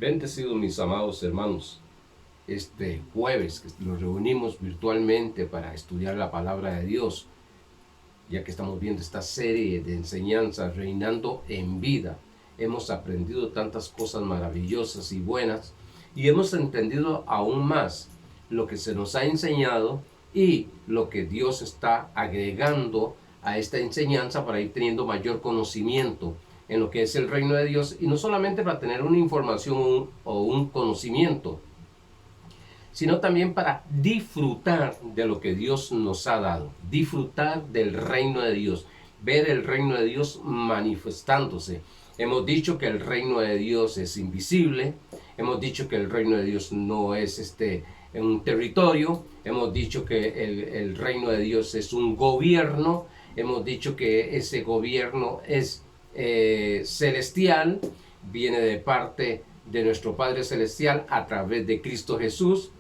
Bendecidos mis amados hermanos, este jueves que nos reunimos virtualmente para estudiar la palabra de Dios, ya que estamos viendo esta serie de enseñanzas Reinando en Vida. Hemos aprendido tantas cosas maravillosas y buenas y hemos entendido aún más lo que se nos ha enseñado y lo que Dios está agregando a esta enseñanza para ir teniendo mayor conocimiento en lo que es el reino de Dios, y no solamente para tener una información o un conocimiento, sino también para disfrutar de lo que Dios nos ha dado, disfrutar del reino de Dios, ver el reino de Dios manifestándose. Hemos dicho que el reino de Dios es invisible, hemos dicho que el reino de Dios no es un territorio, hemos dicho que el reino de Dios es un gobierno, hemos dicho que ese gobierno es celestial, viene de parte de nuestro Padre Celestial a través de Cristo Jesús.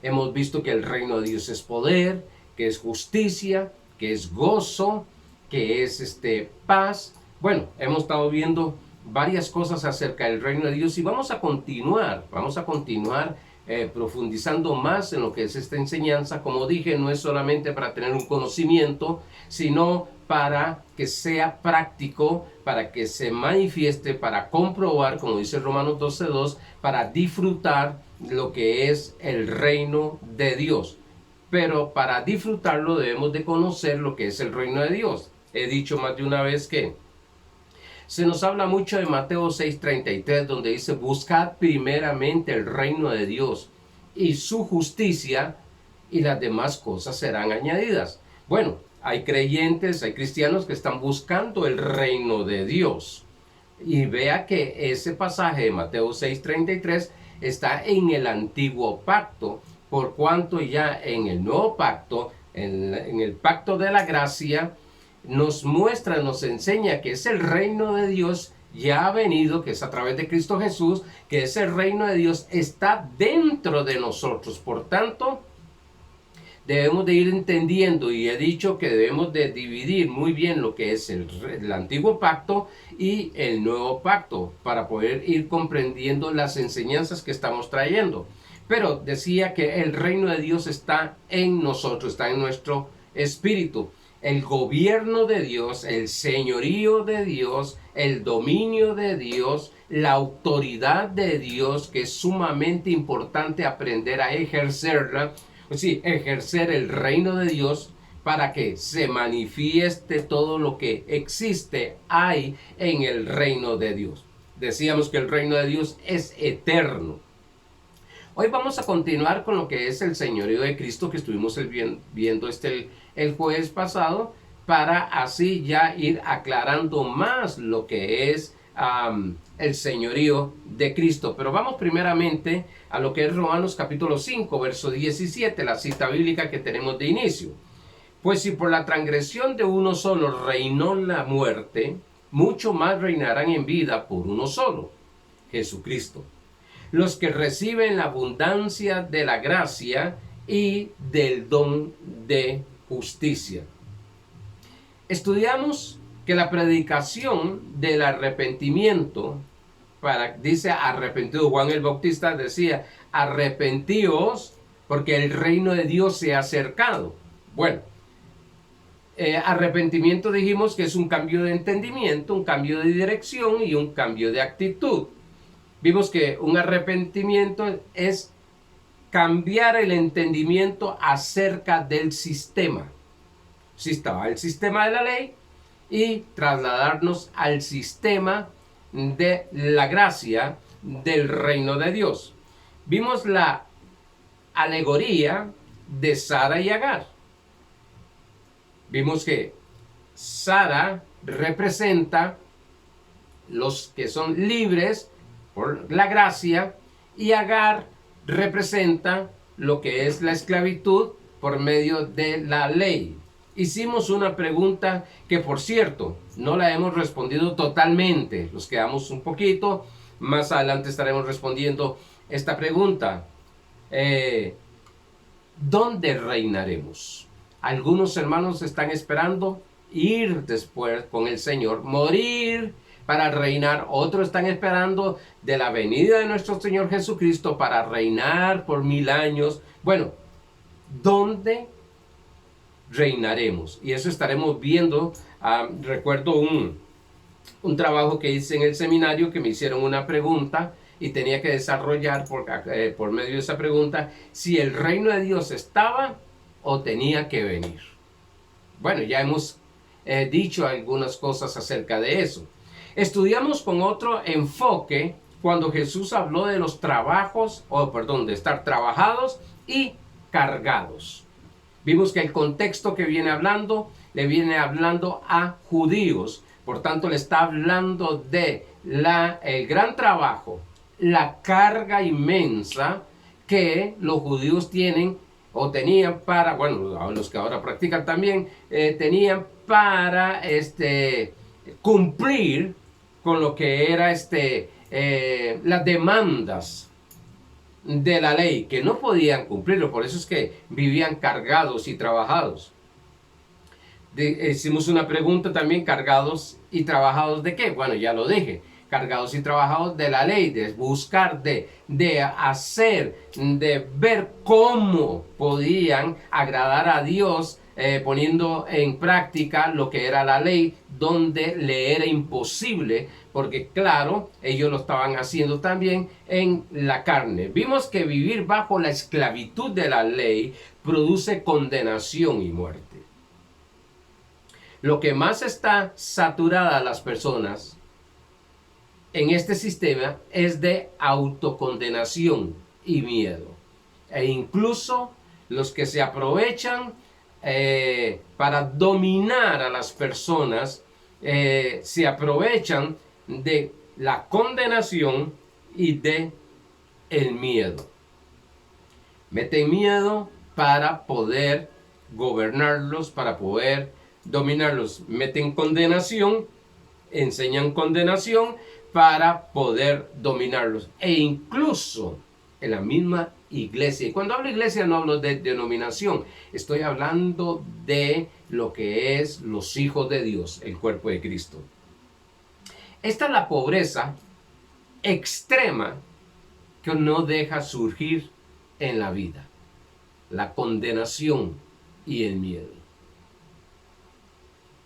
Hemos visto que el reino de Dios es poder, que es justicia, que es gozo, que es paz. Bueno, hemos estado viendo varias cosas acerca del reino de Dios y vamos a continuar profundizando más en lo que es esta enseñanza. Como dije, no es solamente para tener un conocimiento, sino para que sea práctico, para que se manifieste, para comprobar, como dice Romanos 12:2, para disfrutar lo que es el reino de Dios. Pero para disfrutarlo debemos de conocer lo que es el reino de Dios. He dicho más de una vez que se nos habla mucho de Mateo 6:33, donde dice: buscad primeramente el reino de Dios y su justicia, y las demás cosas serán añadidas. Bueno, hay creyentes, hay cristianos que están buscando el reino de Dios. Y vea que ese pasaje de Mateo 6:33 está en el antiguo pacto, por cuanto ya en el nuevo pacto, en el pacto de la gracia, nos muestra, nos enseña que es el reino de Dios ya ha venido, que es a través de Cristo Jesús, que ese reino de Dios está dentro de nosotros. Por tanto, debemos de ir entendiendo, y he dicho que debemos de dividir muy bien lo que es el antiguo pacto y el nuevo pacto, para poder ir comprendiendo las enseñanzas que estamos trayendo. Pero decía que el reino de Dios está en nosotros, está en nuestro espíritu. El gobierno de Dios, el señorío de Dios, el dominio de Dios, la autoridad de Dios, que es sumamente importante aprender a ejercerla. Sí, ejercer el reino de Dios para que se manifieste todo lo que existe, hay en el reino de Dios. Decíamos que el reino de Dios es eterno. Hoy vamos a continuar con lo que es el señorío de Cristo, que estuvimos viendo el jueves pasado, para así ya ir aclarando más lo que es el señorío de Cristo. Pero vamos primeramente a lo que es Romanos capítulo 5, verso 17, la cita bíblica que tenemos de inicio. Pues si por la transgresión de uno solo reinó la muerte, mucho más reinarán en vida por uno solo, Jesucristo, los que reciben la abundancia de la gracia y del don de justicia. Estudiamos que la predicación del arrepentimiento, dice arrepentido, Juan el Bautista decía: arrepentíos porque el reino de Dios se ha acercado. Bueno, arrepentimiento dijimos que es un cambio de entendimiento, un cambio de dirección y un cambio de actitud. Vimos que un arrepentimiento es cambiar el entendimiento acerca del sistema. Si estaba el sistema de la ley, y trasladarnos al sistema de la gracia del reino de Dios. Vimos la alegoría de Sara y Agar. Vimos que Sara representa los que son libres por la gracia, y Agar representa lo que es la esclavitud por medio de la ley. Hicimos una pregunta que, por cierto, no la hemos respondido totalmente. Nos quedamos un poquito. Más adelante estaremos respondiendo esta pregunta. ¿Dónde reinaremos? Algunos hermanos están esperando ir después con el Señor, morir, para reinar, otros están esperando de la venida de nuestro Señor Jesucristo para reinar por 1000 años. Bueno, ¿dónde reinaremos? Y eso estaremos viendo. Recuerdo un trabajo que hice en el seminario, que me hicieron una pregunta y tenía que desarrollar por medio de esa pregunta si el reino de Dios estaba o tenía que venir. Bueno, ya hemos dicho algunas cosas acerca de eso. Estudiamos con otro enfoque cuando Jesús habló de los trabajos, de estar trabajados y cargados. Vimos que el contexto que viene hablando, le viene hablando a judíos. Por tanto, le está hablando de el gran trabajo, la carga inmensa que los judíos tienen o tenían para, bueno, los que ahora practican también, tenían para cumplir con lo que era las demandas de la ley, que no podían cumplirlo. Por eso es que vivían cargados y trabajados. Hicimos una pregunta también: cargados y trabajados ¿de qué? Bueno, ya lo dije, cargados y trabajados de la ley, de buscar, de hacer, de ver cómo podían agradar a Dios, poniendo en práctica lo que era la ley, donde le era imposible, porque claro, ellos lo estaban haciendo también en la carne. Vimos que vivir bajo la esclavitud de la ley produce condenación y muerte. Lo que más está saturada a las personas en este sistema es de autocondenación y miedo. E incluso los que se aprovechan para dominar a las personas, se aprovechan de la condenación y de el miedo. Meten miedo para poder gobernarlos, para poder dominarlos. Meten condenación, enseñan condenación para poder dominarlos. E incluso en la misma iglesia. Y cuando hablo iglesia no hablo de denominación. Estoy hablando de lo que es los hijos de Dios, el cuerpo de Cristo. Esta es la pobreza extrema que no deja surgir en la vida. La condenación y el miedo.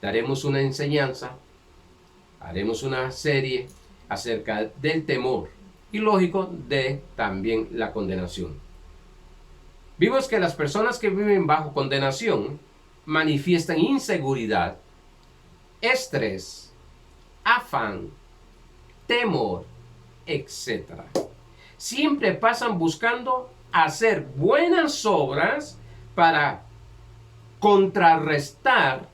Daremos una enseñanza, haremos una serie acerca del temor y, lógico, de también la condenación. Vimos que las personas que viven bajo condenación manifiestan inseguridad, estrés, afán, temor, etc. Siempre pasan buscando hacer buenas obras para contrarrestar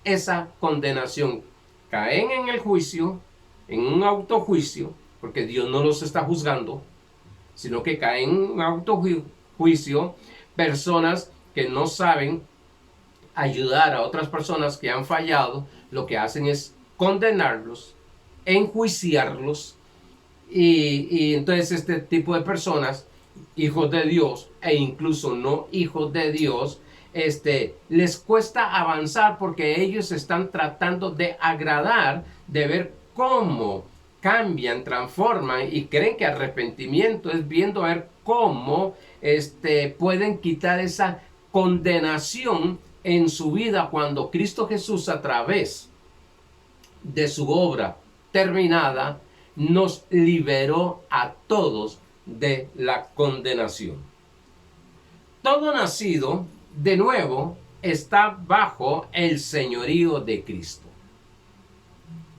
esa condenación. Caen en el juicio, en un autojuicio, porque Dios no los está juzgando, sino que caen en un autojuicio personas que no saben ayudar a otras personas que han fallado. Lo que hacen es condenarlos, enjuiciarlos, y entonces este tipo de personas, hijos de Dios e incluso no hijos de Dios, les cuesta avanzar, porque ellos están tratando de agradar, de ver cómo cambian, transforman, y creen que arrepentimiento es viendo a ver cómo pueden quitar esa condenación en su vida, cuando Cristo Jesús, a través de su obra terminada, nos liberó a todos de la condenación. Todo nacido de nuevo está bajo el señorío de Cristo.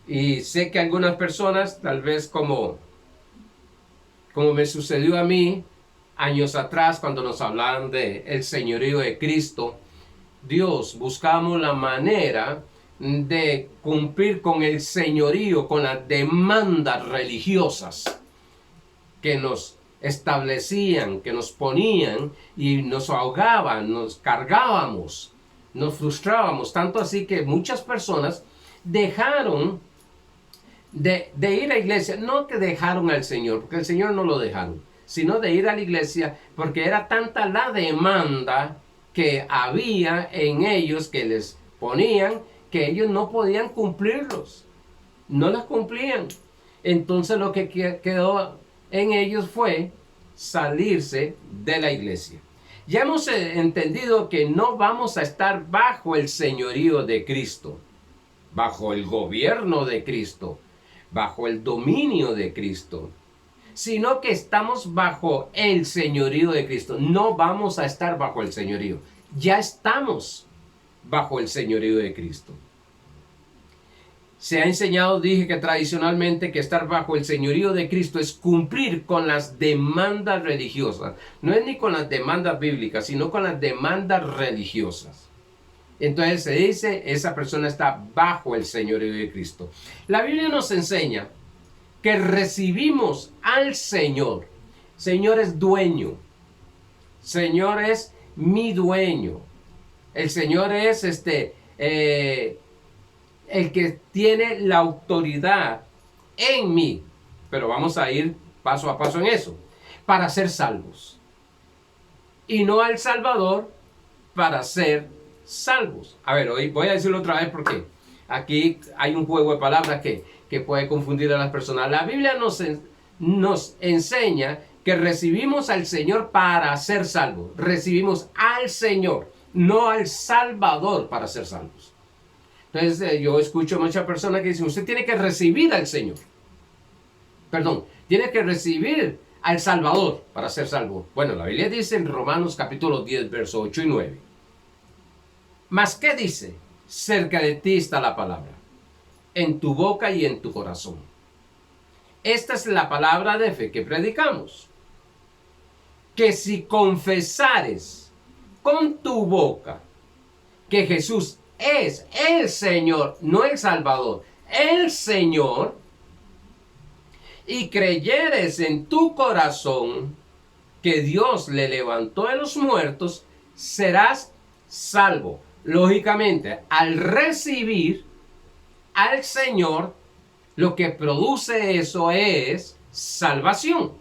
Y sé que algunas personas, tal vez como me sucedió a mí años atrás, cuando nos hablaban de el señorío de Cristo, Dios, buscamos la manera de cumplir con el señorío, con las demandas religiosas que nos establecían, que nos ponían, y nos ahogaban, nos cargábamos, nos frustrábamos, tanto así que muchas personas dejaron de ir a la iglesia. No que dejaron al Señor, porque el Señor no lo dejaron, sino de ir a la iglesia porque era tanta la demanda que había en ellos, que les ponían, que ellos no podían cumplirlos. no las cumplían. Entonces lo que quedó en ellos fue salirse de la iglesia. Ya hemos entendido que no vamos a estar bajo el señorío de Cristo, bajo el gobierno de Cristo, bajo el dominio de Cristo, sino que estamos bajo el señorío de Cristo. No vamos a estar bajo el señorío. Ya estamos bajo el señorío de Cristo. Se ha enseñado, dije que tradicionalmente, que estar bajo el señorío de Cristo es cumplir con las demandas religiosas. No es ni con las demandas bíblicas, sino con las demandas religiosas. Entonces se dice, esa persona está bajo el señorío de Cristo. La Biblia nos enseña que recibimos al Señor. Señor es dueño. Señor es mi dueño. El Señor es el que tiene la autoridad en mí. Pero vamos a ir paso a paso en eso. Para ser salvos. Y no al Salvador para ser salvos. A ver, hoy voy a decirlo otra vez porque aquí hay un juego de palabras que puede confundir a las personas. La Biblia nos enseña que recibimos al Señor para ser salvos. Recibimos al Señor, no al Salvador para ser salvos. Entonces yo escucho muchas personas que dicen, usted tiene que recibir al Señor. Perdón, tiene que recibir al Salvador para ser salvo. Bueno, la Biblia dice en Romanos capítulo 10, versos 8 y 9. ¿Mas qué dice? Cerca de ti está la palabra, en tu boca y en tu corazón. Esta es la palabra de fe que predicamos. Que si confesares con tu boca que Jesús es el Señor, no el Salvador, el Señor, y creyeres en tu corazón que Dios le levantó de los muertos, serás salvo. Lógicamente, al recibir al Señor, lo que produce eso es salvación.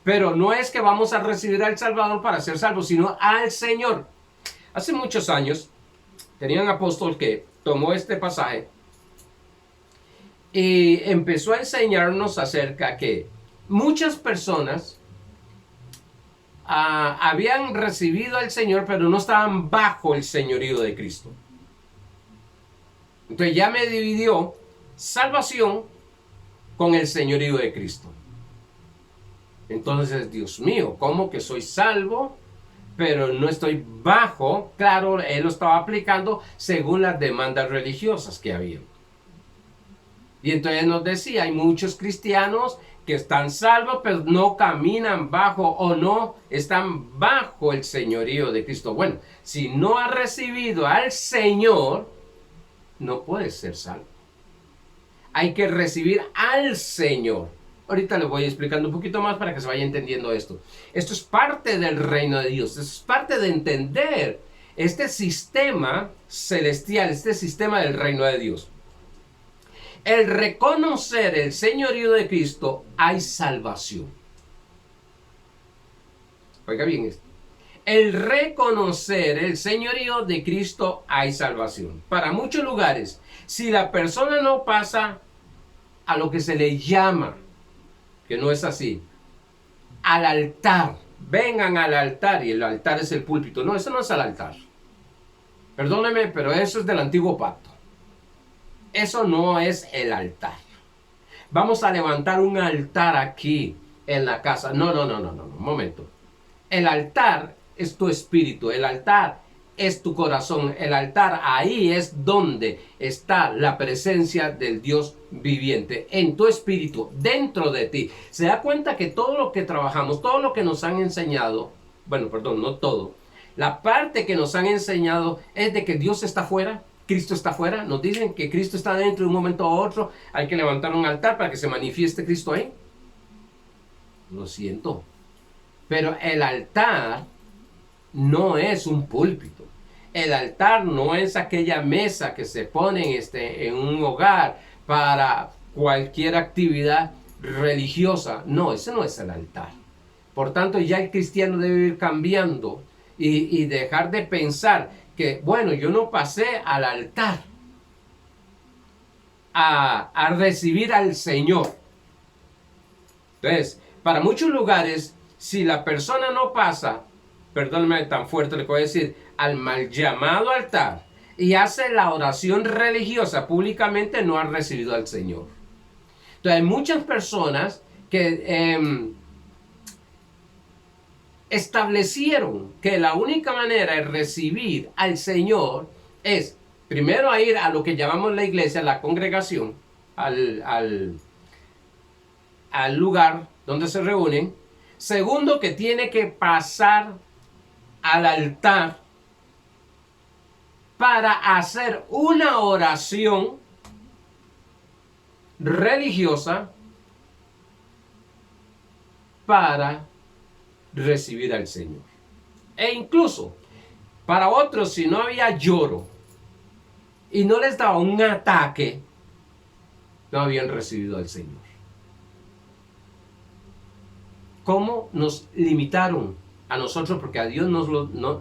Pero no es que vamos a recibir al Salvador para ser salvos, sino al Señor. Hace muchos años, tenía un apóstol que tomó este pasaje y empezó a enseñarnos acerca que muchas personas habían recibido al Señor, pero no estaban bajo el señorío de Cristo. Entonces ya me dividió salvación con el señorío de Cristo. Entonces, Dios mío, ¿cómo que soy salvo, pero no estoy bajo? Claro, él lo estaba aplicando según las demandas religiosas que había. Y entonces nos decía, hay muchos cristianos que están salvos, pero no caminan bajo o no están bajo el señorío de Cristo. Bueno, si no has recibido al Señor, no puedes ser salvo. Hay que recibir al Señor. Ahorita les voy explicando un poquito más para que se vaya entendiendo esto. Esto es parte del reino de Dios. Esto es parte de entender este sistema celestial, este sistema del reino de Dios. El reconocer el señorío de Cristo, hay salvación. Oiga bien esto. El reconocer el señorío de Cristo, hay salvación. Para muchos lugares, si la persona no pasa a lo que se le llama, que no es así, al altar, vengan al altar, y el altar es el púlpito. No, eso no es al altar. Perdóneme, pero eso es del antiguo pacto. Eso no es el altar. Vamos a levantar un altar aquí en la casa. No, un momento. El altar es tu espíritu, el altar es tu corazón, el altar, ahí es donde está la presencia del Dios viviente, en tu espíritu, dentro de ti. Se da cuenta que todo lo que trabajamos, todo lo que nos han enseñado, bueno, perdón, no todo, la parte que nos han enseñado es de que Dios está fuera, Cristo está fuera. Nos dicen que Cristo está dentro de un momento a otro, hay que levantar un altar para que se manifieste Cristo ahí. Lo siento, pero el altar no es un púlpito. El altar no es aquella mesa que se pone en un hogar para cualquier actividad religiosa. No, ese no es el altar. Por tanto, ya el cristiano debe ir cambiando y dejar de pensar que, bueno, yo no pasé al altar. a recibir al Señor. Entonces, para muchos lugares, si la persona no pasa, perdóname tan fuerte lo que voy a decir, al mal llamado altar y hace la oración religiosa públicamente, no ha recibido al Señor. Entonces, hay muchas personas que establecieron que la única manera de recibir al Señor es primero a ir a lo que llamamos la iglesia, la congregación, al lugar donde se reúnen. Segundo, que tiene que pasar al altar para hacer una oración religiosa para recibir al Señor. E incluso para otros, si no había lloro y no les daba un ataque, no habían recibido al Señor. ¿Cómo nos limitaron a nosotros? Porque a Dios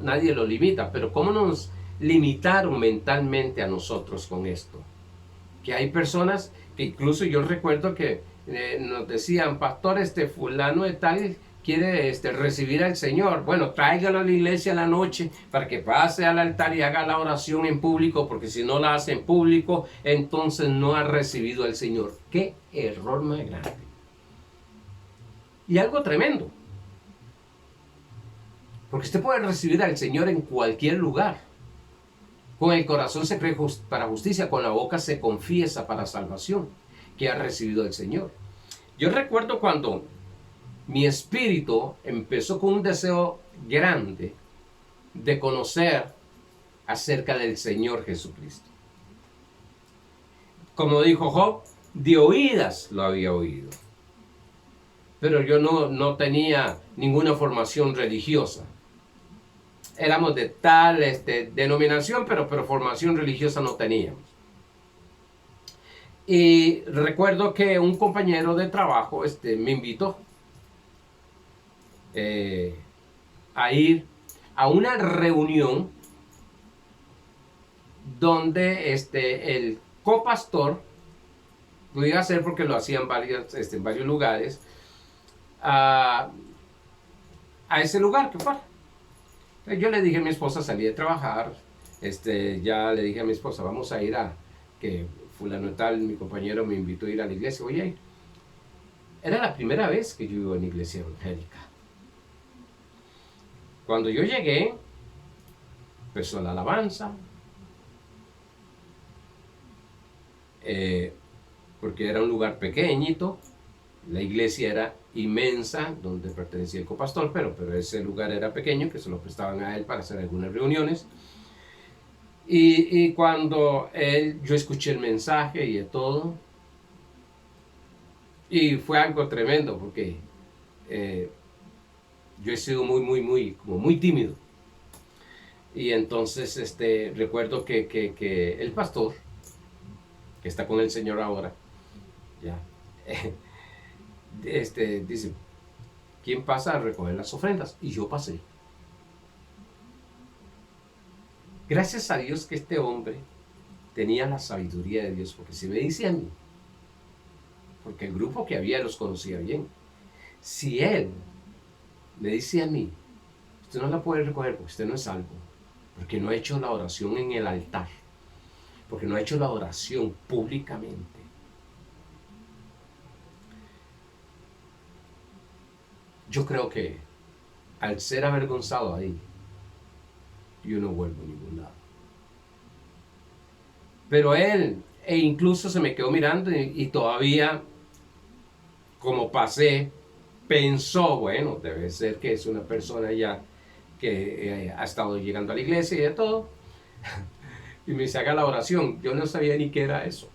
nadie lo limita, pero ¿cómo nos limitaron mentalmente a nosotros con esto? Que hay personas que incluso yo recuerdo que nos decían, pastor, fulano de tal quiere recibir al Señor. Bueno, tráigalo a la iglesia a la noche para que pase al altar y haga la oración en público, porque si no la hace en público, entonces no ha recibido al Señor. ¡Qué error más grande! Y algo tremendo. Porque usted puede recibir al Señor en cualquier lugar. Con el corazón se cree para justicia, con la boca se confiesa para salvación, que ha recibido al Señor. Yo recuerdo cuando mi espíritu empezó con un deseo grande de conocer acerca del Señor Jesucristo. Como dijo Job, de oídas lo había oído. Pero yo no tenía ninguna formación religiosa. Éramos de tal denominación, pero formación religiosa no teníamos. Y recuerdo que un compañero de trabajo me invitó a ir a una reunión donde el copastor, lo iba a hacer porque lo hacían en varios lugares, a ese lugar que fuera. Yo le dije a mi esposa, salí de trabajar, ya le dije a mi esposa, vamos a ir a que fulano tal, mi compañero me invitó a ir a la iglesia, voy a ir. Era la primera vez que yo iba a una iglesia evangélica. Cuando yo llegué, empezó la alabanza, porque era un lugar pequeñito, la iglesia era inmensa, donde pertenecía el copastor, pero ese lugar era pequeño, que se lo prestaban a él para hacer algunas reuniones. Y cuando yo escuché el mensaje y de todo, y fue algo tremendo, porque yo he sido muy tímido. Y entonces recuerdo que el pastor, que está con el Señor ahora, ya, dice, ¿quién pasa a recoger las ofrendas? Y yo pasé. Gracias a Dios que este hombre tenía la sabiduría de Dios, porque si me dice a mí, porque el grupo que había los conocía bien, si él me dice a mí, usted no la puede recoger porque usted no es salvo, porque no ha hecho la oración en el altar, porque no ha hecho la oración públicamente. Yo creo que al ser avergonzado ahí, yo no vuelvo a ningún lado. Pero él, incluso se me quedó mirando y todavía, como pasé, pensó, bueno, debe ser que es una persona ya que ha estado llegando a la iglesia y de todo. Y me dice, haga la oración. Yo no sabía ni qué era eso.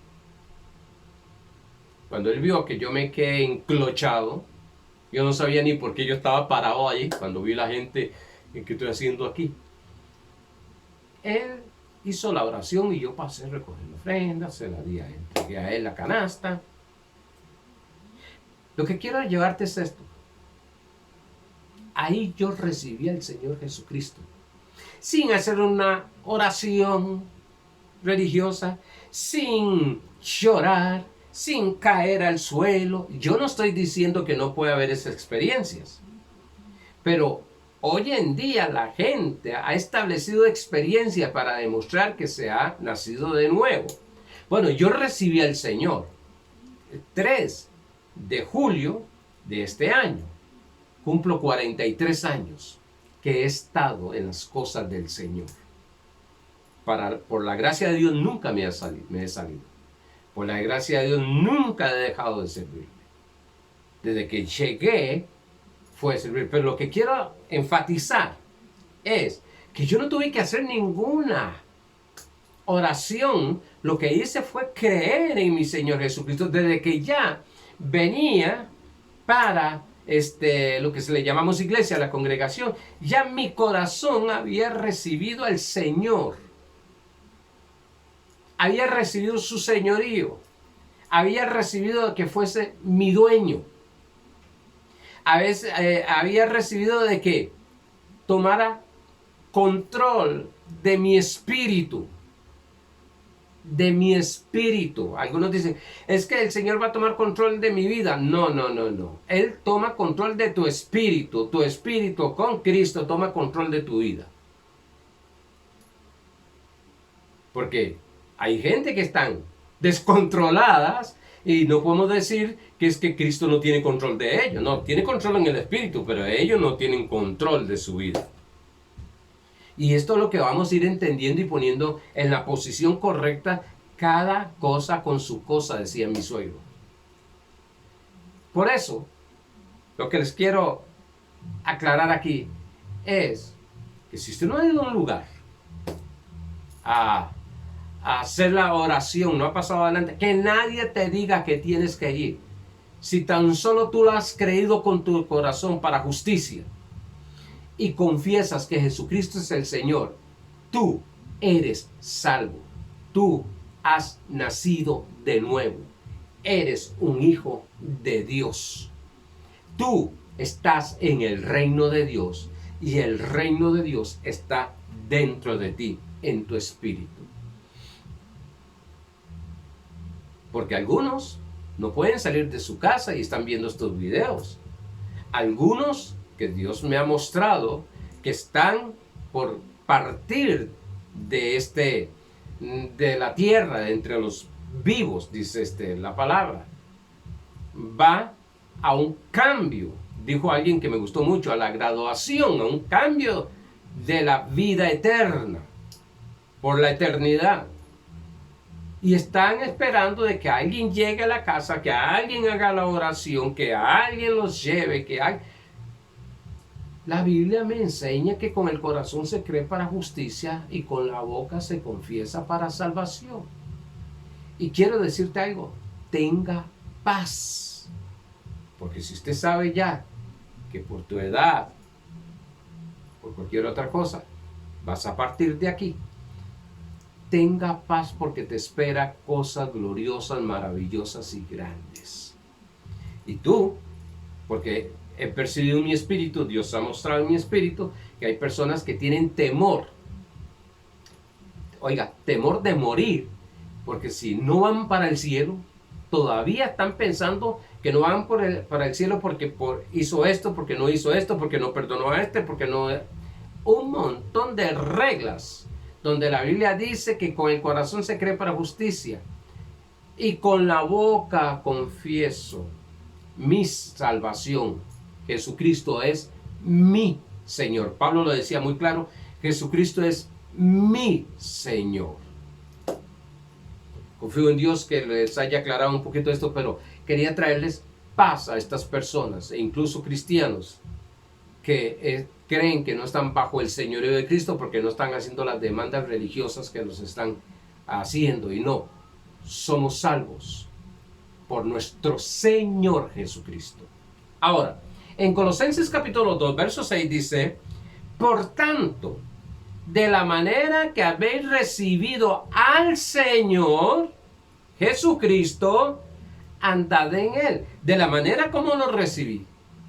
Cuando él vio que yo me quedé enclochado, yo no sabía ni por qué yo estaba parado ahí, cuando vi la gente, ¿qué estoy haciendo aquí? Él hizo la oración y yo pasé a recoger la ofrenda, se la di a él, entregué a él la canasta. Lo que quiero llevarte es esto. Ahí yo recibí al Señor Jesucristo, sin hacer una oración religiosa, sin llorar, sin caer al suelo. Yo no estoy diciendo que no puede haber esas experiencias, pero hoy en día la gente ha establecido experiencias para demostrar que se ha nacido de nuevo. Bueno, yo recibí al Señor el 3 de julio de este año. Cumplo 43 años que he estado en las cosas del Señor. Por la gracia de Dios nunca me he salido. Por la gracia de Dios nunca he dejado de servir. Desde que llegué fue servir. Pero lo que quiero enfatizar es que yo no tuve que hacer ninguna oración. Lo que hice fue creer en mi Señor Jesucristo desde que ya venía para lo que se le llamamos iglesia, la congregación. Ya mi corazón había recibido al Señor. Había recibido su señorío. Había recibido que fuese mi dueño. Había recibido de que tomara control de mi espíritu. De mi espíritu. Algunos dicen, es que el Señor va a tomar control de mi vida. No, no, no, no. Él toma control de tu espíritu. Tu espíritu con Cristo toma control de tu vida. Porque hay gente que están descontroladas y no podemos decir que es que Cristo no tiene control de ellos. No, tiene control en el espíritu, pero ellos no tienen control de su vida. Y esto es lo que vamos a ir entendiendo y poniendo en la posición correcta, cada cosa con su cosa, decía mi suegro. Por eso, lo que les quiero aclarar aquí es que si usted no ha ido a un lugar a hacer la oración, no ha pasado adelante, que nadie te diga que tienes que ir. Si tan solo tú lo has creído con tu corazón para justicia y confiesas que Jesucristo es el Señor, tú eres salvo. Tú has nacido de nuevo. Eres un hijo de Dios. Tú estás en el reino de Dios y el reino de Dios está dentro de ti, en tu espíritu. Porque algunos no pueden salir de su casa y están viendo estos videos. Algunos que Dios me ha mostrado que están por partir de la tierra, de entre los vivos, dice la palabra. Va a un cambio, dijo alguien que me gustó mucho, a la graduación, a un cambio de la vida eterna, por la eternidad. Y están esperando de que alguien llegue a la casa, que alguien haga la oración, que alguien los lleve, La Biblia me enseña que con el corazón se cree para justicia y con la boca se confiesa para salvación. Y quiero decirte algo, tenga paz. Porque si usted sabe ya que por tu edad, por cualquier otra cosa, vas a partir de aquí, tenga paz porque te espera cosas gloriosas, maravillosas y grandes. Y tú, porque he percibido en mi espíritu, Dios ha mostrado en mi espíritu, que hay personas que tienen temor. Oiga, temor de morir, porque si no van para el cielo, todavía están pensando que no van para el cielo porque hizo esto, porque no hizo esto, porque no perdonó a porque no... Un montón de reglas donde la Biblia dice que con el corazón se cree para justicia y con la boca confieso mi salvación. Jesucristo es mi Señor. Pablo lo decía muy claro, Jesucristo es mi Señor. Confío en Dios que les haya aclarado un poquito esto, pero quería traerles paz a estas personas, e incluso cristianos, que creen que no están bajo el señorío de Cristo porque no están haciendo las demandas religiosas que nos están haciendo. Y no, somos salvos por nuestro Señor Jesucristo. Ahora, en Colosenses capítulo 2, verso 6 dice, por tanto, de la manera que habéis recibido al Señor Jesucristo, andad en Él. De la manera como lo recibí.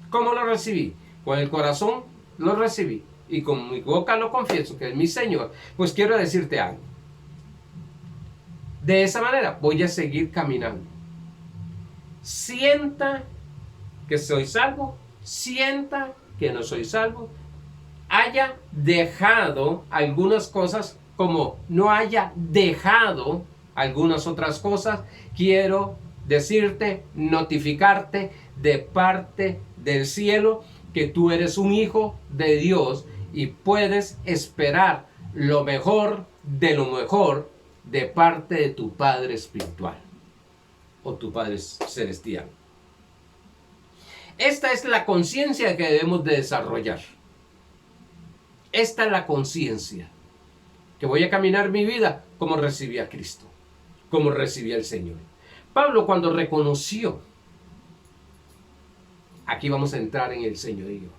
¿Cómo lo recibí? Con el corazón lo recibí y con mi boca lo confieso que es mi Señor. Pues quiero decirte algo. De esa manera voy a seguir caminando. Sienta que soy salvo, sienta que no soy salvo, haya dejado algunas cosas, como no haya dejado algunas otras cosas, quiero decirte, notificarte de parte del cielo que tú eres un hijo de Dios y puedes esperar lo mejor de lo mejor de parte de tu Padre espiritual o tu Padre celestial. Esta es la conciencia que debemos de desarrollar. Esta es la conciencia. Que voy a caminar mi vida como recibí a Cristo, como recibí al Señor. Pablo, cuando reconoció, aquí vamos a entrar en el señorío.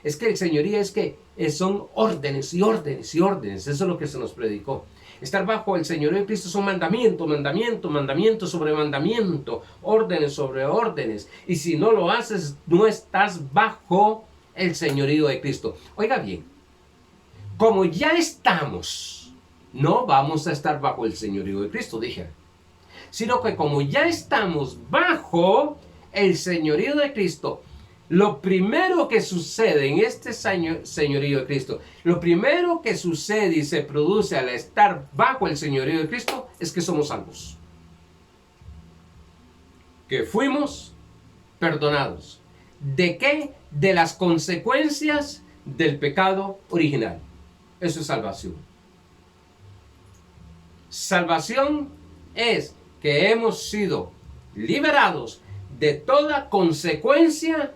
Es que el señorío es que son órdenes y órdenes y órdenes. Eso es lo que se nos predicó. Estar bajo el señorío de Cristo son mandamiento, mandamiento, mandamiento sobre mandamiento, órdenes sobre órdenes. Y si no lo haces, no estás bajo el señorío de Cristo. Oiga bien, como ya estamos, no vamos a estar bajo el señorío de Cristo, dije, sino que como ya estamos bajo el señorío de Cristo, lo primero que sucede en este señorío de Cristo, lo primero que sucede y se produce al estar bajo el señorío de Cristo es que somos salvos. Que fuimos perdonados. ¿De qué? De las consecuencias del pecado original. Eso es salvación. Salvación es que hemos sido liberados de toda consecuencia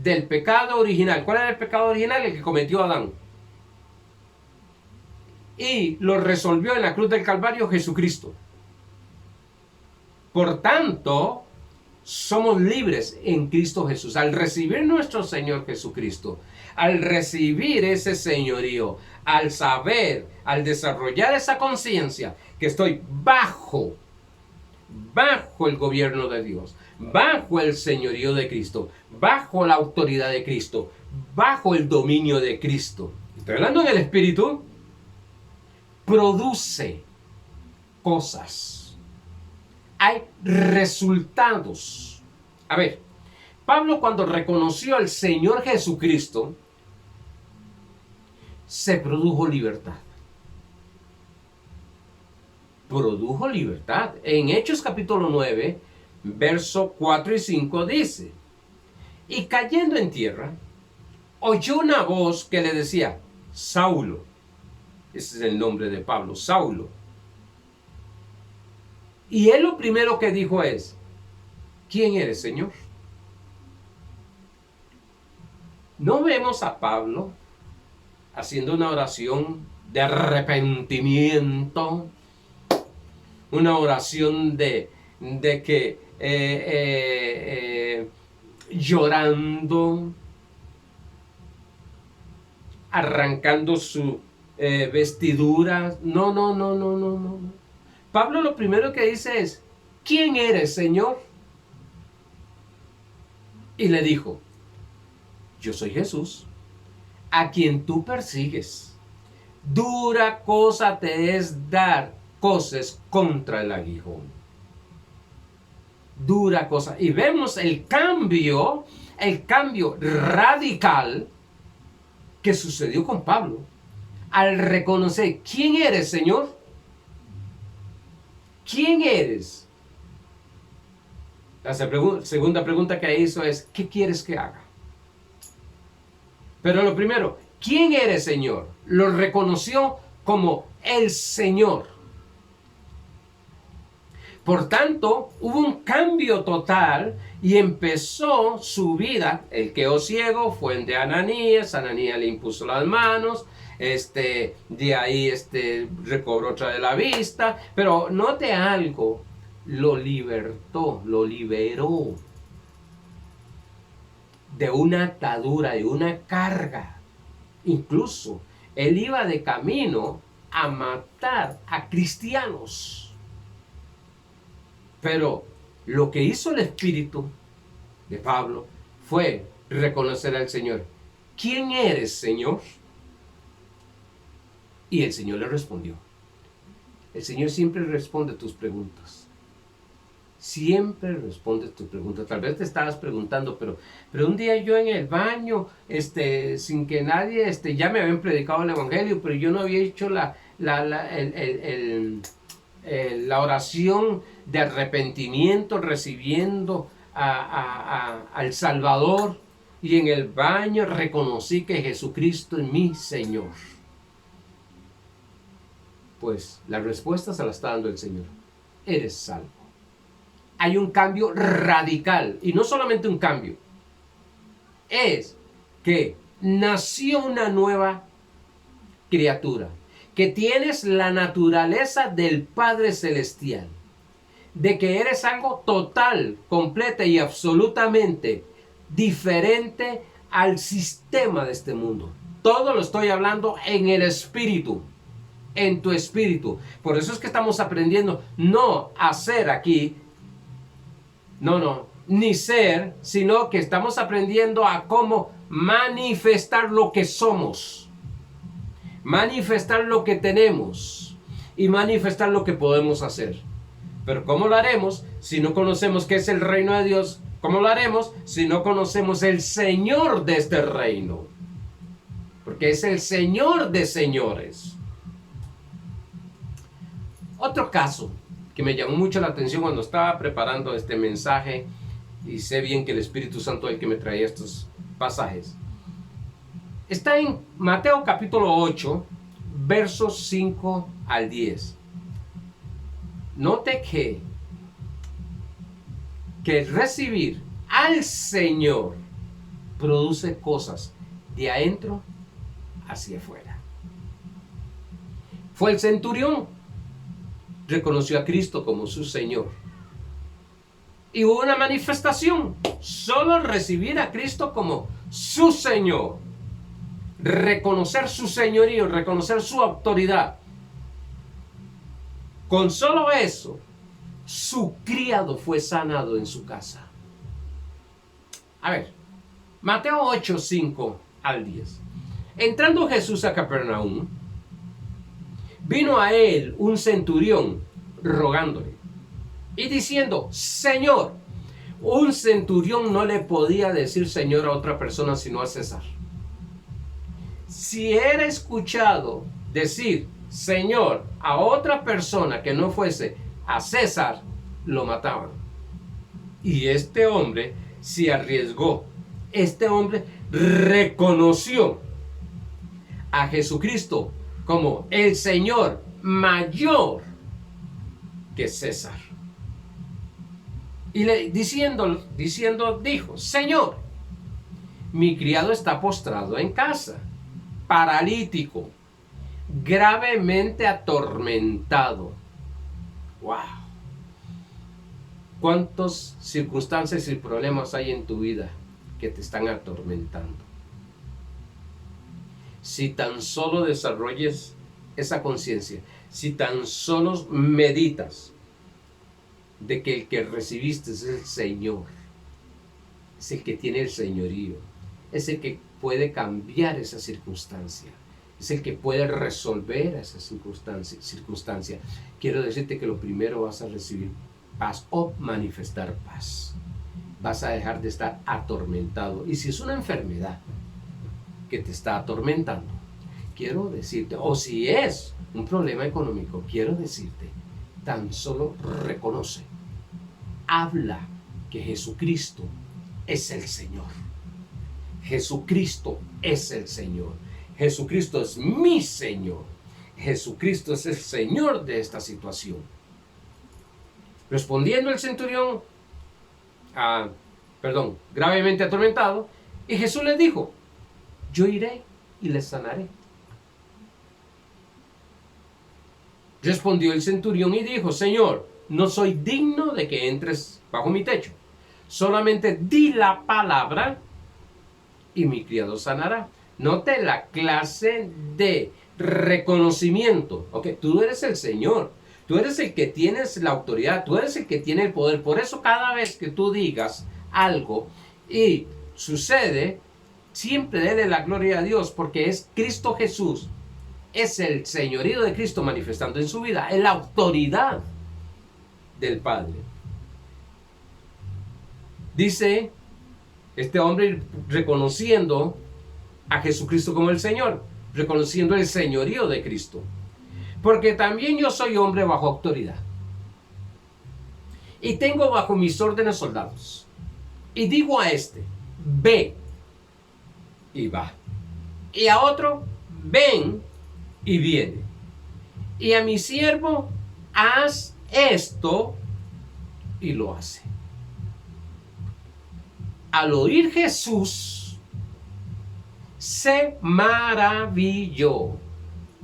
del pecado original. ¿Cuál era el pecado original? El que cometió Adán. Y lo resolvió en la cruz del Calvario Jesucristo. Por tanto, somos libres en Cristo Jesús. Al recibir nuestro Señor Jesucristo, al recibir ese señorío, al saber, al desarrollar esa conciencia que estoy bajo el gobierno de Dios, bajo el señorío de Cristo, bajo la autoridad de Cristo, bajo el dominio de Cristo. Estoy hablando del Espíritu. Produce cosas. Hay resultados. A ver, Pablo, cuando reconoció al Señor Jesucristo, se produjo libertad. Produjo libertad. En Hechos capítulo 9, verso 4 y 5 dice: y cayendo en tierra, oyó una voz que le decía: Saulo. Ese es el nombre de Pablo, Saulo. Y él lo primero que dijo es: ¿quién eres, Señor? No vemos a Pablo haciendo una oración de arrepentimiento, una oración de que llorando, arrancando su vestidura. No. Pablo lo primero que dice es: ¿quién eres, Señor? Y le dijo: yo soy Jesús, a quien tú persigues. Dura cosa te es dar coces contra el aguijón. Dura cosa. Y vemos el cambio radical que sucedió con Pablo al reconocer: ¿quién eres, Señor? ¿Quién eres? La segunda pregunta que hizo es: ¿qué quieres que haga? Pero lo primero, ¿quién eres, Señor? Lo reconoció como el Señor. Por tanto, hubo un cambio total y empezó su vida. El quedó ciego, fue de Ananías. Ananías le impuso las manos. De ahí recobró otra de la vista. Pero note algo, lo libertó, lo liberó de una atadura, de una carga. Incluso él iba de camino a matar a cristianos. Pero lo que hizo el Espíritu de Pablo fue reconocer al Señor: ¿quién eres, Señor? Y el Señor le respondió. El Señor siempre responde tus preguntas. Siempre responde tus preguntas. Tal vez te estabas preguntando, pero un día yo en el baño, sin que nadie, ya me habían predicado el evangelio, pero yo no había hecho la oración de arrepentimiento, recibiendo al Salvador, y en el baño reconocí que Jesucristo es mi Señor. Pues la respuesta se la está dando el Señor. Eres salvo. Hay un cambio radical, y no solamente un cambio, es que nació una nueva criatura, que tienes la naturaleza del Padre Celestial, de que eres algo total, completa y absolutamente diferente al sistema de este mundo. Todo lo estoy hablando en el espíritu, en tu espíritu. Por eso es que estamos aprendiendo no a ser aquí, ni ser, sino que estamos aprendiendo a cómo manifestar lo que somos, manifestar lo que tenemos y manifestar lo que podemos hacer. Pero ¿cómo lo haremos si no conocemos qué es el reino de Dios? ¿Cómo lo haremos si no conocemos el Señor de este reino? Porque es el Señor de señores. Otro caso que me llamó mucho la atención cuando estaba preparando este mensaje, y sé bien que el Espíritu Santo es el que me traía estos pasajes, está en Mateo capítulo 8, versos 5 al 10. Note que recibir al Señor produce cosas de adentro hacia afuera. Fue el centurión, reconoció a Cristo como su Señor, y hubo una manifestación. Solo recibir a Cristo como su Señor, reconocer su señorío, reconocer su autoridad, con solo eso, su criado fue sanado en su casa. A ver, Mateo 8, 5 al 10. Entrando Jesús a Capernaum, vino a él un centurión rogándole y diciendo: Señor. Un centurión no le podía decir Señor a otra persona sino a César. Si era escuchado decir Señor a otra persona que no fuese a César, lo mataban. Y este hombre se arriesgó. Este hombre reconoció a Jesucristo como el Señor mayor que César. Y dijo: Señor, mi criado está postrado en casa, paralítico, gravemente atormentado. ¡Wow! ¿Cuántas circunstancias y problemas hay en tu vida que te están atormentando? Si tan solo desarrolles esa conciencia, si tan solo meditas de que el que recibiste es el Señor, es el que tiene el señorío, es el que puede cambiar esa circunstancia, es el que puede resolver esa circunstancia. Quiero decirte que lo primero vas a recibir paz o manifestar paz. Vas a dejar de estar atormentado. Y si es una enfermedad que te está atormentando, quiero decirte, o si es un problema económico, quiero decirte, tan solo reconoce, habla que Jesucristo es el Señor. Jesucristo es el Señor. Jesucristo es mi Señor. Jesucristo es el Señor de esta situación. Respondiendo el centurión, gravemente atormentado, y Jesús le dijo: yo iré y le sanaré. Respondió el centurión y dijo: Señor, no soy digno de que entres bajo mi techo. Solamente di la palabra y mi criado sanará. Note la clase de reconocimiento. Ok, tú eres el Señor. Tú eres el que tienes la autoridad. Tú eres el que tiene el poder. Por eso cada vez que tú digas algo y sucede, siempre dele la gloria a Dios, porque es Cristo Jesús es el señorío de Cristo manifestando en su vida, es la autoridad del Padre. Dice este hombre reconociendo a Jesucristo como el Señor, reconociendo el señorío de Cristo. Porque también yo soy hombre bajo autoridad. Y tengo bajo mis órdenes soldados. Y digo a este, ve, y va. Y a otro, ven, y viene. Y a mi siervo, haz esto, y lo hace. Al oír Jesús, se maravilló.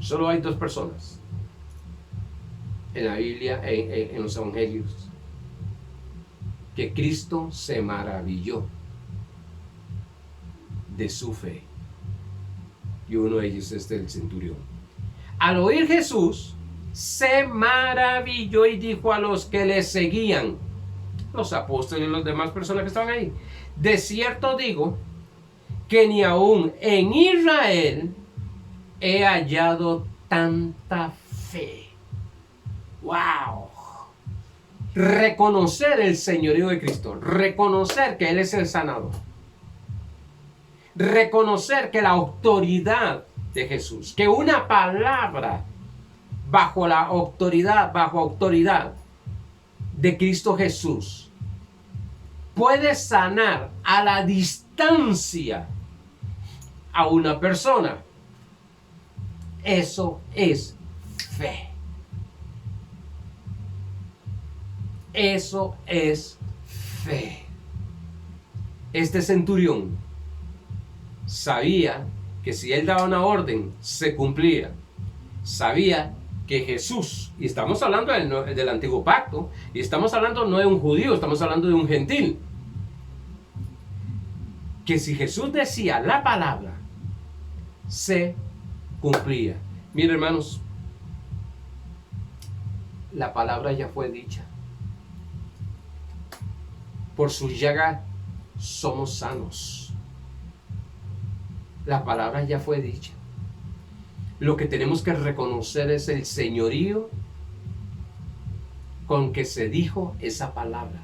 Solo hay dos personas en la Biblia, en los evangelios, que Cristo se maravilló de su fe. Y uno de ellos es el centurión. Al oír Jesús, se maravilló y dijo a los que le seguían, los apóstoles y las demás personas que estaban ahí: de cierto digo que ni aún en Israel he hallado tanta fe. ¡Wow! Reconocer el señorío de Cristo, reconocer que Él es el sanador, reconocer que la autoridad de Jesús, que una palabra bajo autoridad de Cristo Jesús puede sanar a la distancia a una persona. Eso es fe. Eso es fe. Este centurión sabía que si él daba una orden, se cumplía. Sabía que Jesús, y estamos hablando del antiguo pacto, y estamos hablando no de un judío, estamos hablando de un gentil, que si Jesús decía la palabra, se cumplía. Miren, hermanos, la palabra ya fue dicha. Por su llaga somos sanos. La palabra ya fue dicha. Lo que tenemos que reconocer es el señorío con que se dijo esa palabra.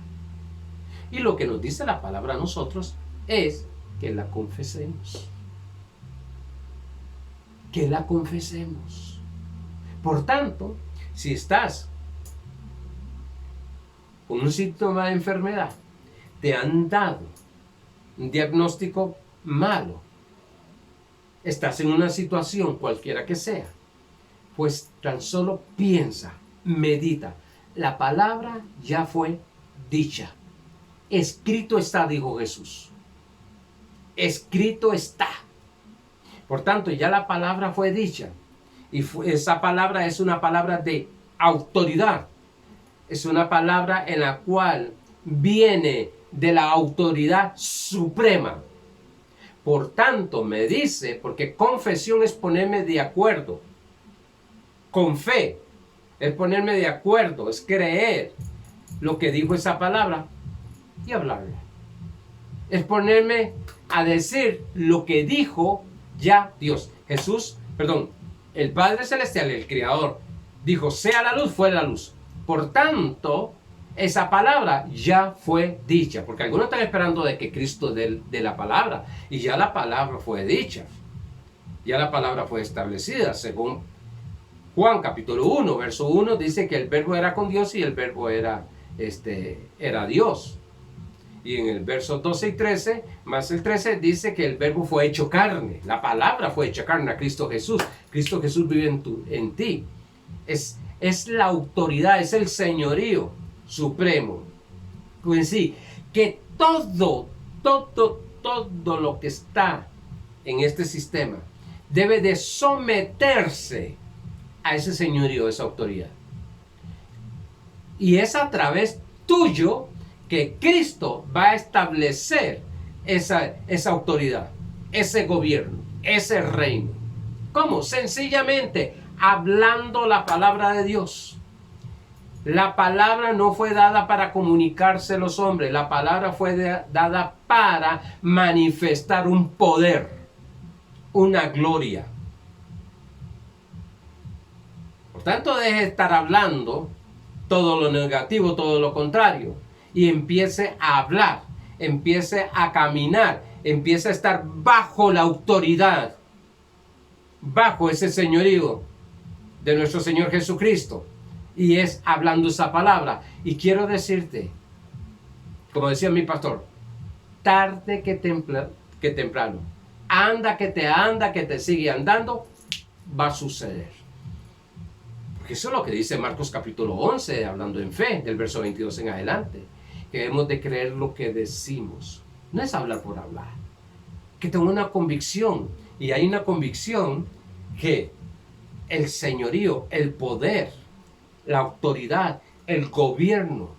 Y lo que nos dice la palabra a nosotros es que la confesemos. Que la confesemos. Por tanto, si estás con un síntoma de enfermedad, te han dado un diagnóstico malo, estás en una situación cualquiera que sea, pues tan solo piensa, medita, la palabra ya fue dicha. Escrito está, dijo Jesús. Escrito está. Por tanto, ya la palabra fue dicha. Y esa palabra es una palabra de autoridad. Es una palabra en la cual viene de la autoridad suprema. Por tanto, me dice, porque confesión es ponerme de acuerdo. Con fe es ponerme de acuerdo, es creer lo que dijo esa palabra y hablarla. Es ponerme a decir lo que dijo ya Dios. El Padre Celestial, el Creador, dijo, sea la luz, fue la luz. Por tanto, esa palabra ya fue dicha, porque algunos están esperando de que Cristo dé la palabra, y ya la palabra fue dicha, ya la palabra fue establecida, según Juan capítulo 1, verso 1, dice que el verbo era con Dios y el verbo era Dios. Y en el verso 12 y 13, más el 13, dice que el verbo fue hecho carne, la palabra fue hecha carne a Cristo Jesús. Cristo Jesús vive en ti. Es la autoridad, es el señorío supremo. Pues sí, que todo lo que está en este sistema debe de someterse a ese señorío, a esa autoridad. Y es a través tuyo que Cristo va a establecer esa autoridad, ese gobierno, ese reino. ¿Cómo? Sencillamente hablando la palabra de Dios. La palabra no fue dada para comunicarse a los hombres, la palabra fue dada para manifestar un poder, una gloria. Por tanto, deje de estar hablando todo lo negativo, todo lo contrario, y empiece a hablar, empiece a caminar, empiece a estar bajo la autoridad, bajo ese señorío de nuestro Señor Jesucristo, y es hablando esa palabra. Y quiero decirte, como decía mi pastor, tarde que temprano, anda que te sigue andando, va a suceder. Porque eso es lo que dice Marcos capítulo 11, hablando en fe, del verso 22 en adelante, que debemos de creer lo que decimos. No es hablar por hablar, que tengo una convicción, y hay una convicción que el señorío, el poder, la autoridad, el gobierno.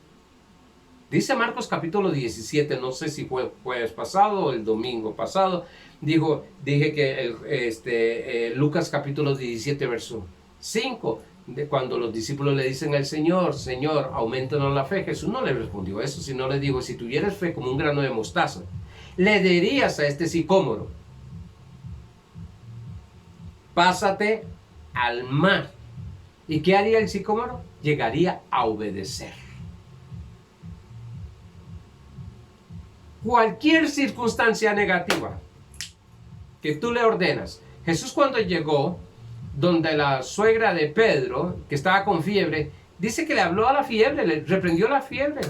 Dice Marcos capítulo 17, no sé si fue jueves pasado o el domingo pasado, dije que Lucas capítulo 17, verso 5, cuando los discípulos le dicen al Señor, Señor, aumentanos la fe, Jesús no le respondió eso, sino le dijo, si tuvieras fe como un grano de mostaza, le dirías a este sicómoro, pásate al mar. ¿Y qué haría el sicómoro? Llegaría a obedecer. Cualquier circunstancia negativa que tú le ordenas. Jesús, cuando llegó donde la suegra de Pedro, que estaba con fiebre, dice que le habló a la fiebre, le reprendió la fiebre.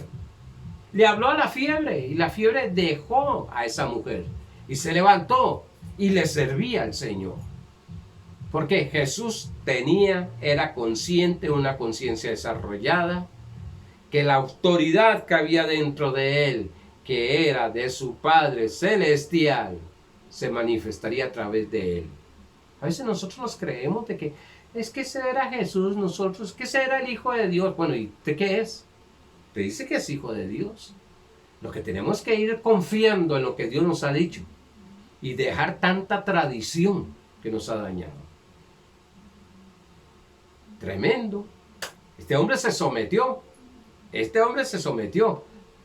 Le habló a la fiebre y la fiebre dejó a esa mujer y se levantó y le servía al Señor. Porque Jesús era consciente, una conciencia desarrollada, que la autoridad que había dentro de él, que era de su Padre Celestial, se manifestaría a través de él. A veces nosotros nos creemos de que es que ese era Jesús, nosotros, que ese era el Hijo de Dios. Bueno, ¿y de qué es? Te dice que es Hijo de Dios. Lo que tenemos que ir confiando en lo que Dios nos ha dicho y dejar tanta tradición que nos ha dañado. Tremendo. Este hombre se sometió.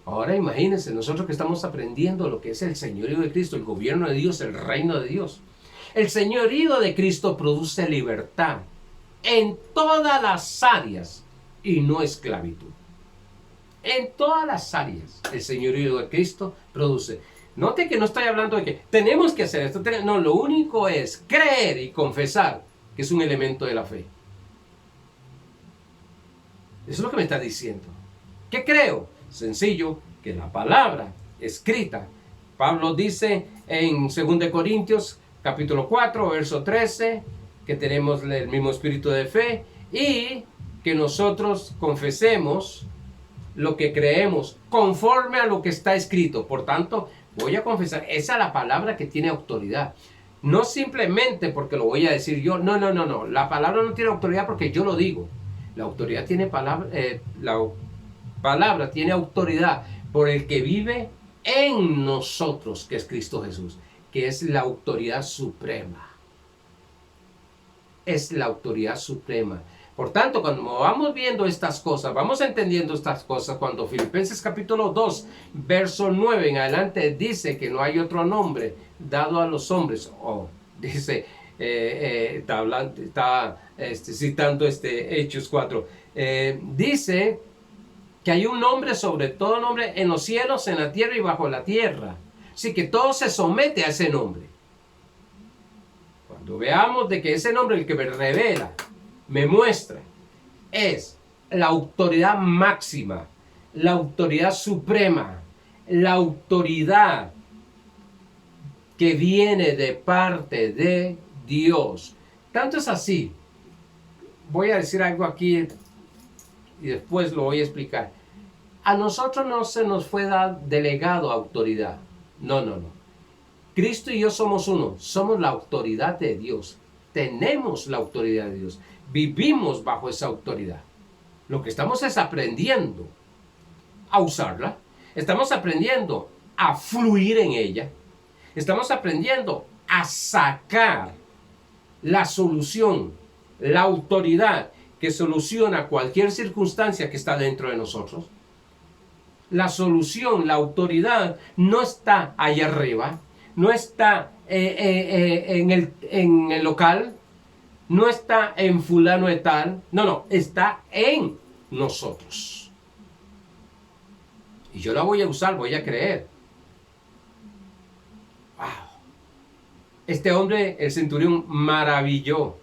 Ahora imagínense, nosotros que estamos aprendiendo lo que es el señorío de Cristo, el gobierno de Dios, el reino de Dios. El señorío de Cristo produce libertad en todas las áreas y no esclavitud. En todas las áreas el señorío de Cristo produce. Note que no estoy hablando de que tenemos que hacer esto. No, lo único es creer y confesar que es un elemento de la fe. Eso es lo que me está diciendo. ¿Qué creo? Sencillo, que la palabra escrita. Pablo dice en 2 Corintios capítulo 4, verso 13, que tenemos el mismo espíritu de fe y que nosotros confesemos lo que creemos conforme a lo que está escrito. Por tanto, voy a confesar, esa es la palabra que tiene autoridad. No simplemente porque lo voy a decir yo, no. La palabra no tiene autoridad porque yo lo digo. La autoridad tiene la palabra tiene autoridad por el que vive en nosotros, que es Cristo Jesús, que es la autoridad suprema. Es la autoridad suprema. Por tanto, cuando vamos viendo estas cosas, vamos entendiendo estas cosas, cuando Filipenses capítulo 2, verso 9 en adelante dice que no hay otro nombre dado a los hombres, dice, está citando Hechos 4, dice que hay un nombre sobre todo nombre en los cielos, en la tierra y bajo la tierra. Así que todo se somete a ese nombre. Cuando veamos de que ese nombre, el que me revela, me muestra, es la autoridad máxima, la autoridad suprema, la autoridad que viene de parte de Dios. Tanto es así, voy a decir algo aquí y después lo voy a explicar. A nosotros no se nos fue delegado autoridad. No. Cristo y yo somos uno. Somos la autoridad de Dios. Tenemos la autoridad de Dios. Vivimos bajo esa autoridad. Lo que estamos es aprendiendo a usarla. Estamos aprendiendo a fluir en ella. Estamos aprendiendo a sacar la solución, la autoridad que soluciona cualquier circunstancia que está dentro de nosotros. La solución, la autoridad no está allá arriba, no está en el local, No está en fulano de tal. No, está en nosotros. Y yo la voy a usar, voy a creer. Wow. Este hombre, el centurión, maravilló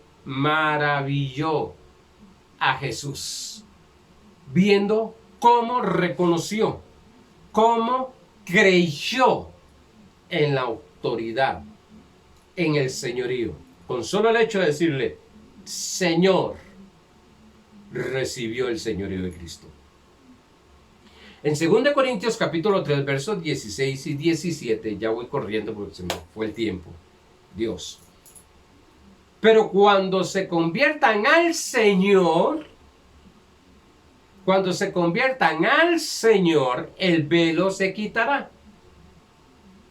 a Jesús, viendo cómo reconoció, cómo creyó en la autoridad, en el señorío. Con solo el hecho de decirle, Señor, recibió el señorío de Cristo. En 2 Corintios capítulo 3, versos 16 y 17, ya voy corriendo porque se me fue el tiempo, Dios. Pero cuando se conviertan al Señor, el velo se quitará.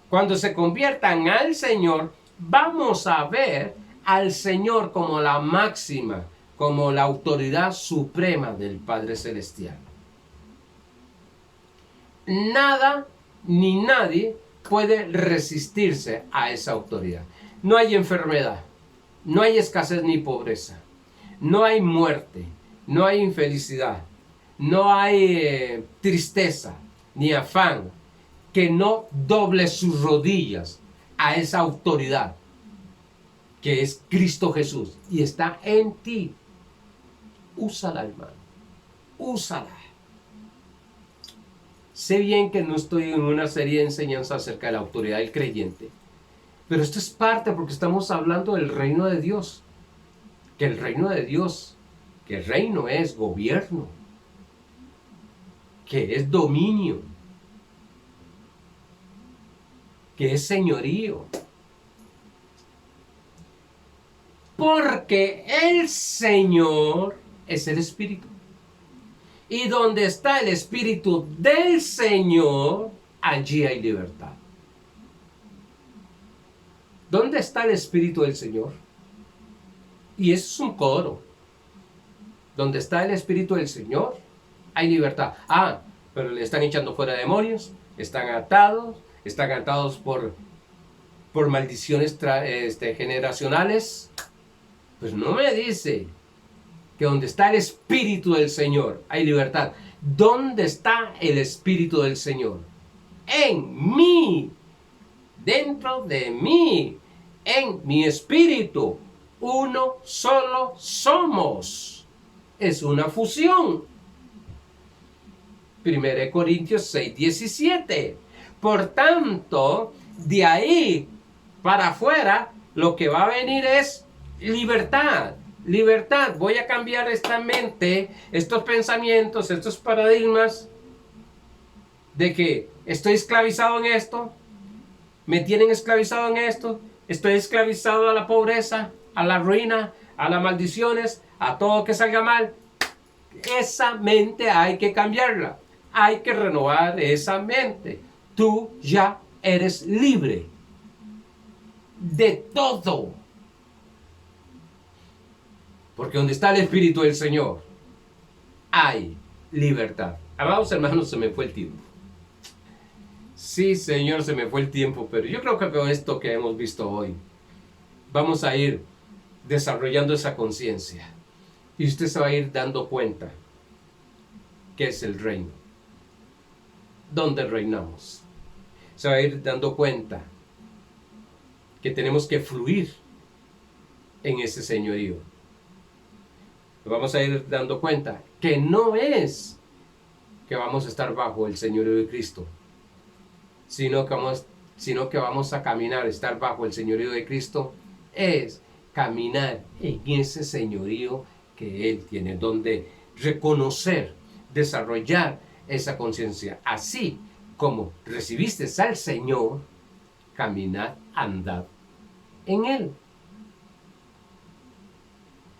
Cuando se conviertan al Señor, vamos a ver al Señor como la máxima, como la autoridad suprema del Padre Celestial. Nada ni nadie puede resistirse a esa autoridad. No hay enfermedad, no hay escasez ni pobreza, no hay muerte, no hay infelicidad, no hay tristeza ni afán que no doble sus rodillas a esa autoridad que es Cristo Jesús y está en ti. Úsala, hermano, úsala. Sé bien que no estoy en una serie de enseñanza acerca de la autoridad del creyente, pero esto es parte porque estamos hablando del reino de Dios. Que el reino de Dios, que el reino es gobierno, que es dominio, que es señorío. Porque el Señor es el Espíritu. Y donde está el Espíritu del Señor, allí hay libertad. ¿Dónde está el Espíritu del Señor? Y eso es un coro. Donde está el Espíritu del Señor, hay libertad. Ah, pero le están echando fuera demonios, están atados por maldiciones generacionales. Pues no me dice que donde está el Espíritu del Señor hay libertad. ¿Dónde está el Espíritu del Señor? En mí, dentro de mí, en mi espíritu. Uno solo somos. Es una fusión. 1 Corintios 6, 17. Por tanto, de ahí para afuera, lo que va a venir es libertad. Libertad. Voy a cambiar esta mente, estos pensamientos, estos paradigmas de que estoy esclavizado en esto, me tienen esclavizado en esto, estoy esclavizado a la pobreza, a la ruina, a las maldiciones, a todo que salga mal. Esa mente hay que cambiarla. Hay que renovar esa mente. Tú ya eres libre de todo. Porque donde está el Espíritu del Señor, hay libertad. Amados hermanos, se me fue el tiempo. Sí, Señor, se me fue el tiempo, pero yo creo que con esto que hemos visto hoy, vamos a ir desarrollando esa conciencia. Y usted se va a ir dando cuenta que es el reino. ¿Dónde reinamos? Se va a ir dando cuenta que tenemos que fluir en ese señorío. Vamos a ir dando cuenta que no es que vamos a estar bajo el señorío de Cristo, sino que vamos a caminar, estar bajo el señorío de Cristo, es caminar en ese señorío que Él tiene, donde reconocer, desarrollar esa conciencia. Así como recibiste al Señor, caminar, andar en Él.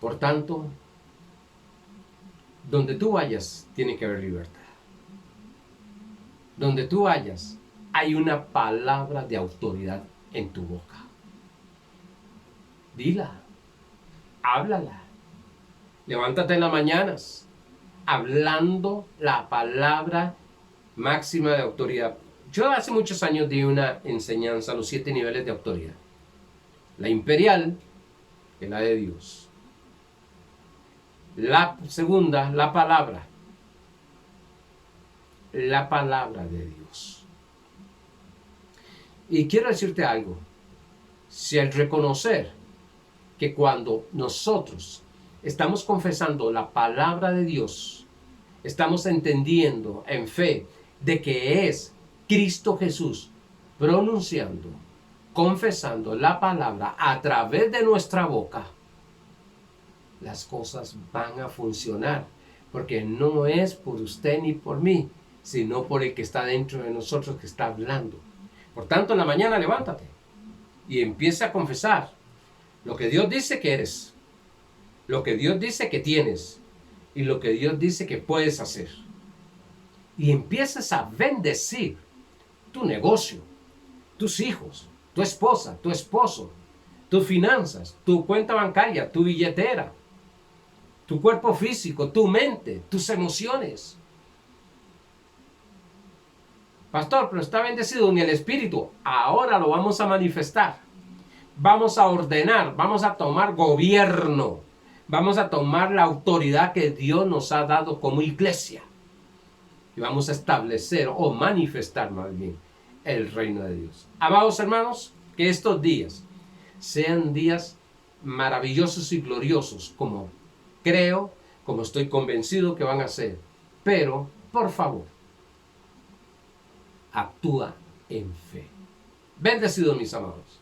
Por tanto, donde tú vayas, tiene que haber libertad. Donde tú vayas, hay una palabra de autoridad en tu boca. Dila, háblala. Levántate en las mañanas, hablando la palabra máxima de autoridad. Yo hace muchos años di una enseñanza, los 7 niveles de autoridad. La imperial, que es la de Dios. La segunda, la palabra. La palabra de Dios. Y quiero decirte algo. Si al reconocer que cuando nosotros estamos confesando la palabra de Dios, estamos entendiendo en fe de que es Cristo Jesús pronunciando, confesando la palabra a través de nuestra boca, las cosas van a funcionar, porque no es por usted ni por mí, sino por el que está dentro de nosotros que está hablando. Por tanto, en la mañana levántate y empieza a confesar lo que Dios dice que eres, lo que Dios dice que tienes y lo que Dios dice que puedes hacer. Y empiezas a bendecir tu negocio, tus hijos, tu esposa, tu esposo, tus finanzas, tu cuenta bancaria, tu billetera, tu cuerpo físico, tu mente, tus emociones. Pastor, pero está bendecido en el espíritu. Ahora lo vamos a manifestar. Vamos a ordenar, vamos a tomar gobierno. Vamos a tomar la autoridad que Dios nos ha dado como iglesia. Y vamos a establecer o manifestar más bien el reino de Dios. Amados hermanos, que estos días sean días maravillosos y gloriosos, como creo, como estoy convencido que van a ser. Pero, por favor, actúa en fe. Bendecidos mis amados.